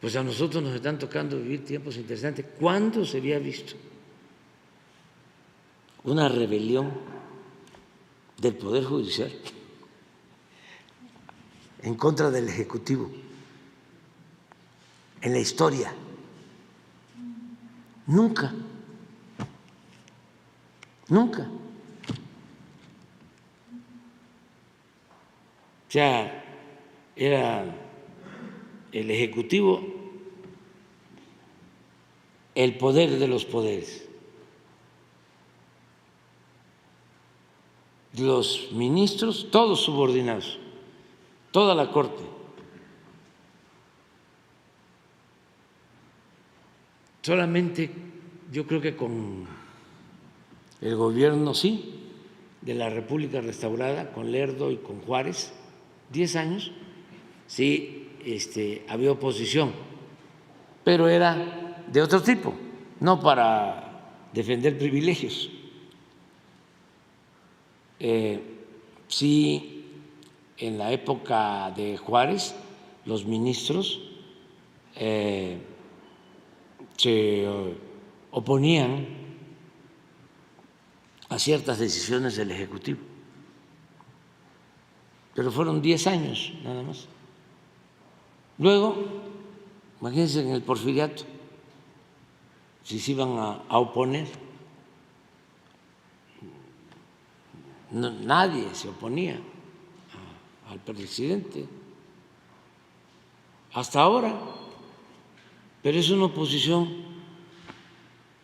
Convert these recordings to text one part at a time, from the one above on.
Pues a nosotros nos están tocando vivir tiempos interesantes. ¿Cuándo se había visto una rebelión del Poder Judicial en contra del Ejecutivo en la historia? Nunca, nunca. O sea, era el Ejecutivo el poder de los poderes. Los ministros, todos subordinados, toda la Corte. Solamente yo creo que con el gobierno, sí, de la República restaurada, con Lerdo y con Juárez, 10 años, sí, había oposición, pero era de otro tipo, no para defender privilegios. Sí, en la época de Juárez, los ministros se oponían a ciertas decisiones del Ejecutivo, pero fueron 10 años nada más. Luego, imagínense en el Porfiriato, si se iban a oponer, no, nadie se oponía al presidente hasta ahora, pero es una oposición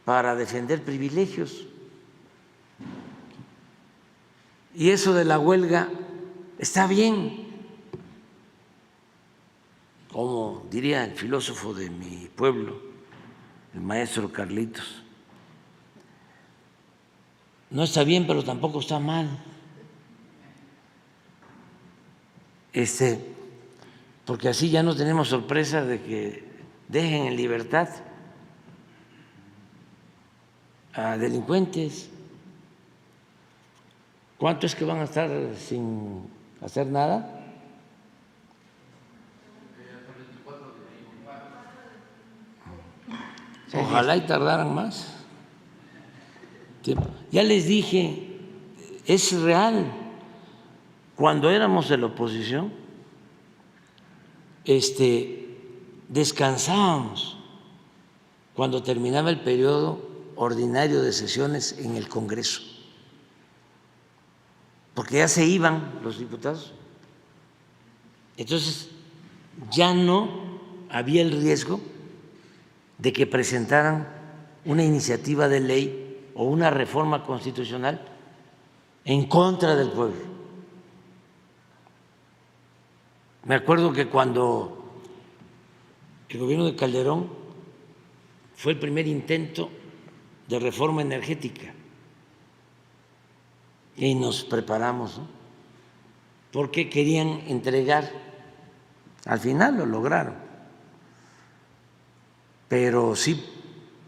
para defender privilegios. Y eso de la huelga está bien, como diría el filósofo de mi pueblo, el maestro Carlitos. No está bien, pero tampoco está mal. Porque así ya no tenemos sorpresa de que dejen en libertad a delincuentes. ¿Cuánto es que van a estar sin hacer nada? Ojalá y tardaran más tiempo. Ya les dije, es real. Cuando éramos de la oposición, descansábamos cuando terminaba el periodo ordinario de sesiones en el Congreso, porque ya se iban los diputados. Entonces ya no había el riesgo de que presentaran una iniciativa de ley o una reforma constitucional en contra del pueblo. Me acuerdo que cuando el gobierno de Calderón fue el primer intento de reforma energética y nos preparamos, ¿no? Porque querían entregar, al final lo lograron, pero sí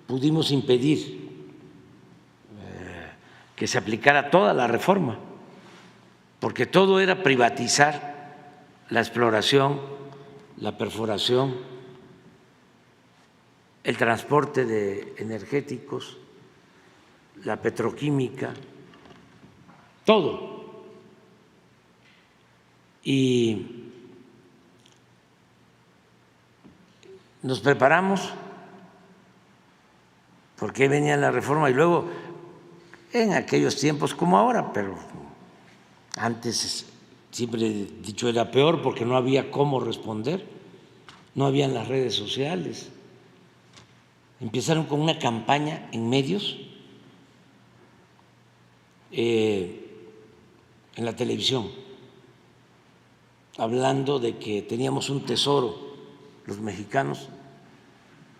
pudimos impedir que se aplicara toda la reforma, porque todo era privatizar la exploración, la perforación, el transporte de energéticos, la petroquímica, todo. Y nos preparamos porque venía la reforma y luego en aquellos tiempos como ahora, pero antes siempre he dicho era peor porque no había cómo responder, no habían las redes sociales. Empezaron con una campaña en medios, en la televisión, hablando de que teníamos un tesoro los mexicanos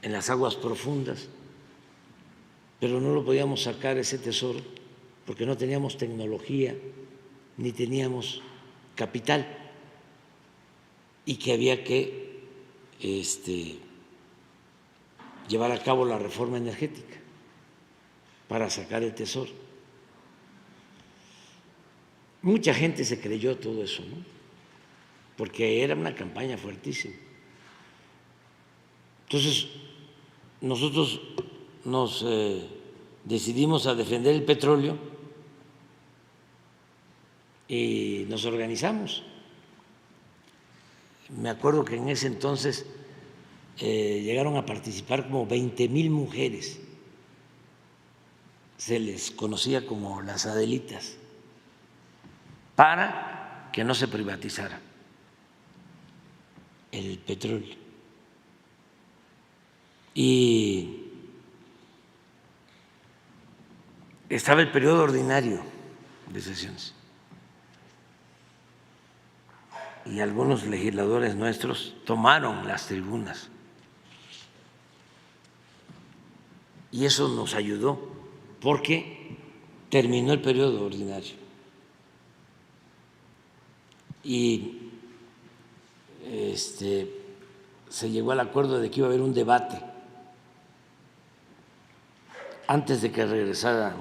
en las aguas profundas, pero no lo podíamos sacar ese tesoro porque no teníamos tecnología ni teníamos capital y que había que llevar a cabo la reforma energética para sacar el tesoro. Mucha gente se creyó todo eso, ¿no? Porque era una campaña fuertísima. Entonces, nosotros nos decidimos a defender el petróleo y nos organizamos. Me acuerdo que en ese entonces llegaron a participar como 20,000 mujeres, se les conocía como las Adelitas, para que no se privatizara el petróleo. Y estaba el periodo ordinario de sesiones y algunos legisladores nuestros tomaron las tribunas y eso nos ayudó porque terminó el periodo ordinario y se llegó al acuerdo de que iba a haber un debate antes de que regresaran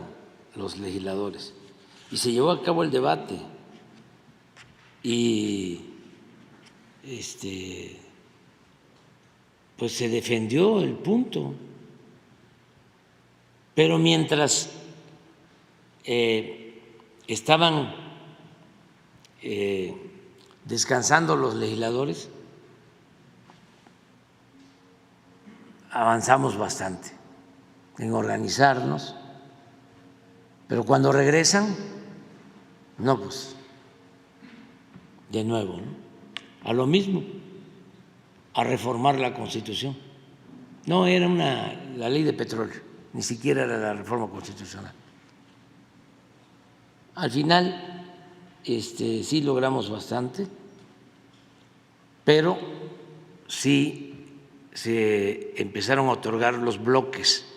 los legisladores y se llevó a cabo el debate y pues se defendió el punto, pero mientras estaban descansando los legisladores, avanzamos bastante en organizarnos, pero cuando regresan, no, pues de nuevo, ¿no? A lo mismo, a reformar la Constitución. No era la ley de petróleo, ni siquiera era la reforma constitucional. Al final, sí logramos bastante, pero sí se empezaron a otorgar los bloques,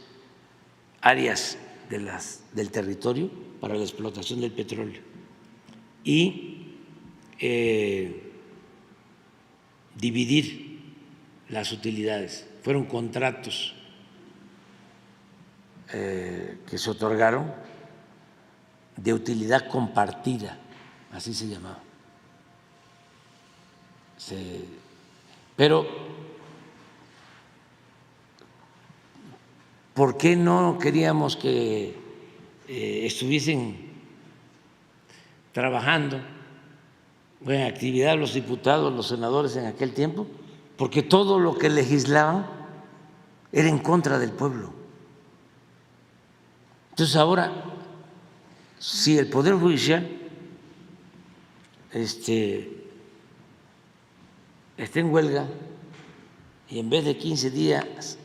áreas del territorio para la explotación del petróleo y dividir las utilidades. Fueron contratos que se otorgaron de utilidad compartida, así se llamaba. Pero, ¿por qué no queríamos que estuviesen trabajando en actividad los diputados, los senadores en aquel tiempo? Porque todo lo que legislaban era en contra del pueblo. Entonces ahora, si el Poder Judicial está en huelga y en vez de 15 días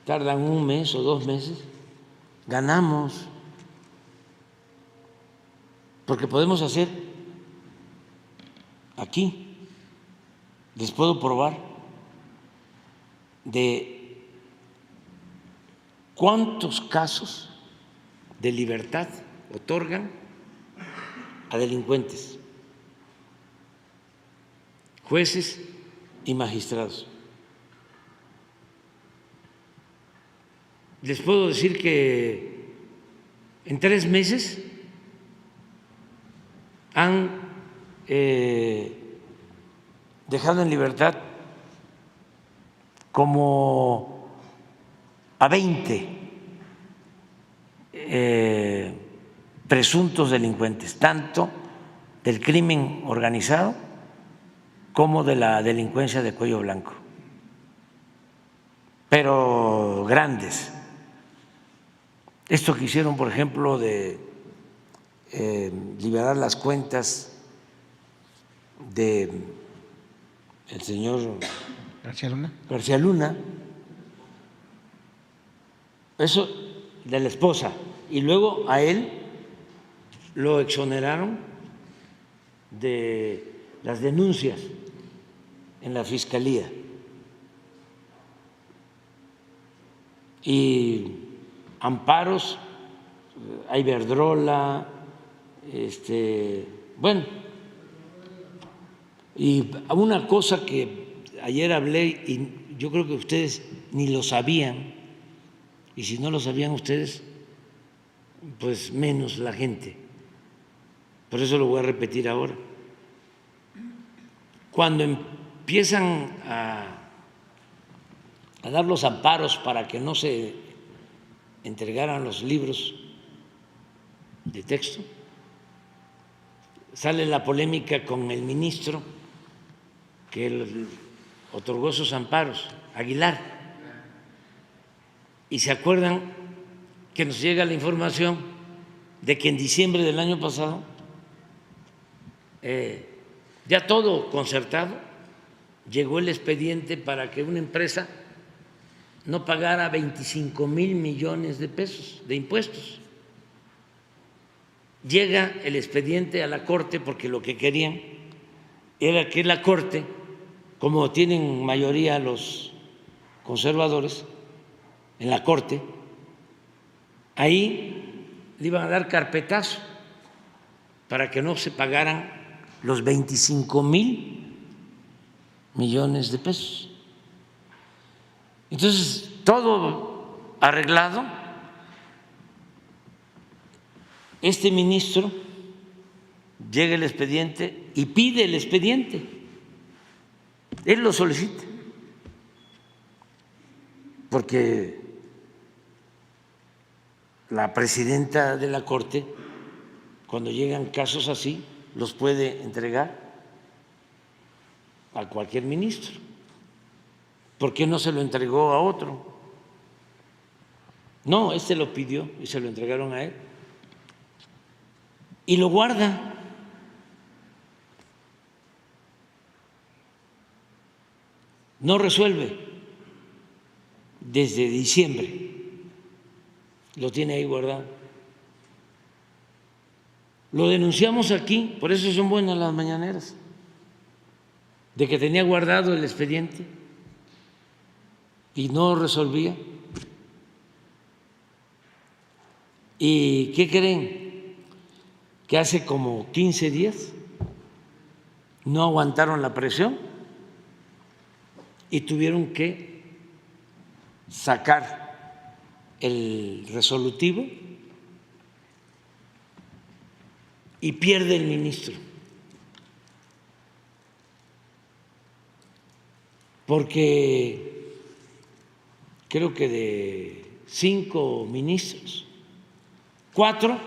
tardan 1 mes o 2 meses, ganamos, porque podemos hacer aquí, les puedo probar de cuántos casos de libertad otorgan a delincuentes, jueces y magistrados. Les puedo decir que en 3 meses han dejado en libertad como a 20 presuntos delincuentes, tanto del crimen organizado como de la delincuencia de cuello blanco, pero grandes. Esto que hicieron, por ejemplo, de liberar las cuentas del señor García Luna, eso de la esposa, y luego a él lo exoneraron de las denuncias en la Fiscalía y amparos a Iberdrola, bueno, y una cosa que ayer hablé y yo creo que ustedes ni lo sabían, y si no lo sabían ustedes, pues menos la gente, por eso lo voy a repetir ahora. Cuando empiezan a a dar los amparos para que no se entregaran los libros de texto. Sale la polémica con el ministro que otorgó esos amparos, Aguilar. Y se acuerdan que nos llega la información de que en diciembre del año pasado, ya todo concertado, llegó el expediente para que una empresa no pagara 25,000 millones de pesos de impuestos. Llega el expediente a la Corte porque lo que querían era que la Corte, como tienen mayoría los conservadores en la Corte, ahí le iban a dar carpetazo para que no se pagaran los 25,000 millones de pesos. Entonces, todo arreglado. Este ministro llega el expediente y pide el expediente. Él lo solicita, porque la presidenta de la Corte, cuando llegan casos así, los puede entregar a cualquier ministro. ¿Por qué no se lo entregó a otro? No, este lo pidió y se lo entregaron a él. Y lo guarda. No resuelve desde diciembre. Lo tiene ahí guardado. Lo denunciamos aquí, por eso son buenas las mañaneras, de que tenía guardado el expediente y no resolvía. ¿Y qué creen? Que hace como 15 días no aguantaron la presión y tuvieron que sacar el resolutivo y pierde el ministro, porque creo que de 5 ministros, 4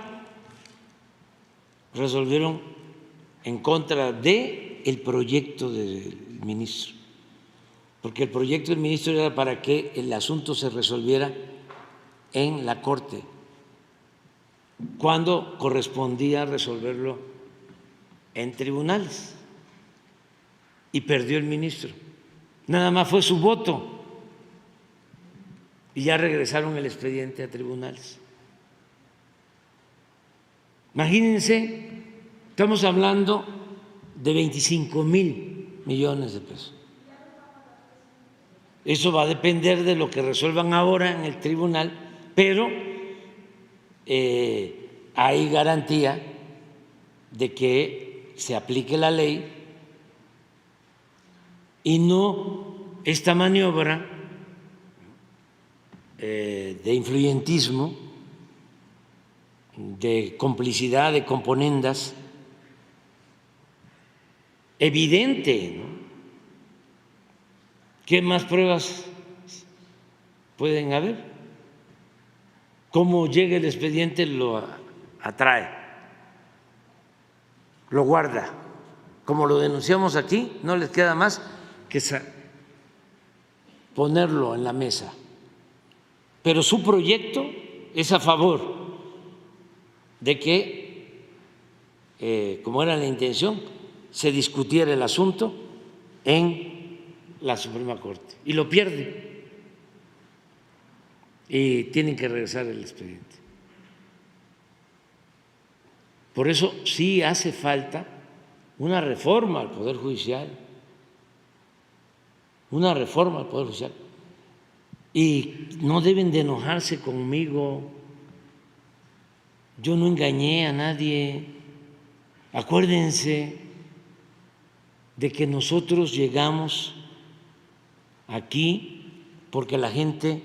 resolvieron en contra del proyecto del ministro, porque el proyecto del ministro era para que el asunto se resolviera en la Corte, cuando correspondía resolverlo en tribunales, y perdió el ministro. Nada más fue su voto y ya regresaron el expediente a tribunales. Imagínense, estamos hablando de 25,000 millones de pesos. Eso va a depender de lo que resuelvan ahora en el tribunal, pero hay garantía de que se aplique la ley y no esta maniobra de influyentismo, de complicidad, de componendas, evidente, ¿no? ¿Qué más pruebas pueden haber? Cómo llega el expediente, lo atrae, lo guarda. Como lo denunciamos aquí, no les queda más que ponerlo en la mesa. Pero su proyecto es a favor de que, como era la intención, se discutiera el asunto en la Suprema Corte, y lo pierde y tienen que regresar el expediente. Por eso sí hace falta una reforma al Poder Judicial, una reforma al Poder Judicial, y no deben de enojarse conmigo. Yo no engañé a nadie. Acuérdense de que nosotros llegamos aquí porque la gente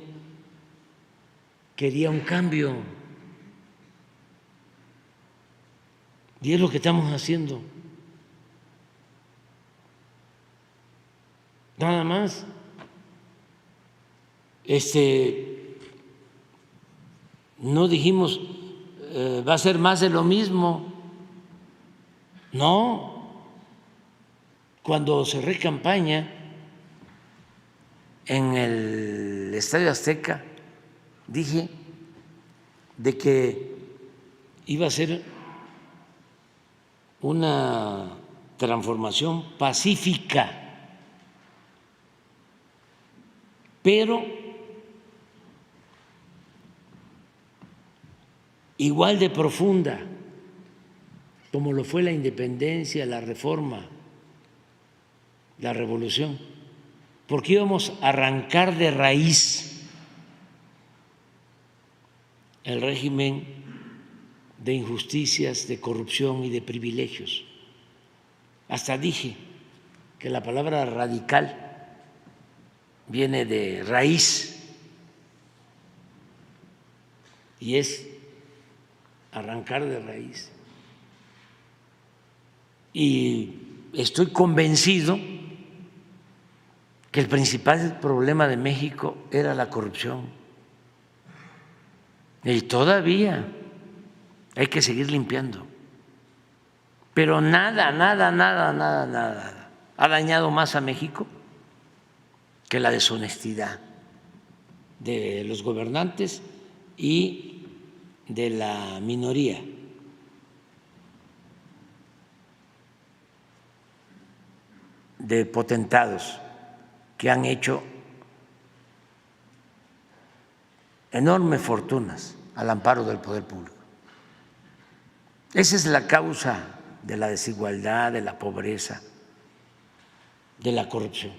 quería un cambio. Y es lo que estamos haciendo. Nada más. No dijimos va a ser más de lo mismo. No, cuando cerré campaña en el Estadio Azteca dije de que iba a ser una transformación pacífica, pero igual de profunda como lo fue la independencia, la reforma, la revolución, porque íbamos a arrancar de raíz el régimen de injusticias, de corrupción y de privilegios. Hasta dije que la palabra radical viene de raíz y es arrancar de raíz. Y estoy convencido que el principal problema de México era la corrupción. Y todavía hay que seguir limpiando. Pero nada ha dañado más a México que la deshonestidad de los gobernantes y de la minoría. De potentados que han hecho enormes fortunas al amparo del poder público. Esa es la causa de la desigualdad, de la pobreza, de la corrupción.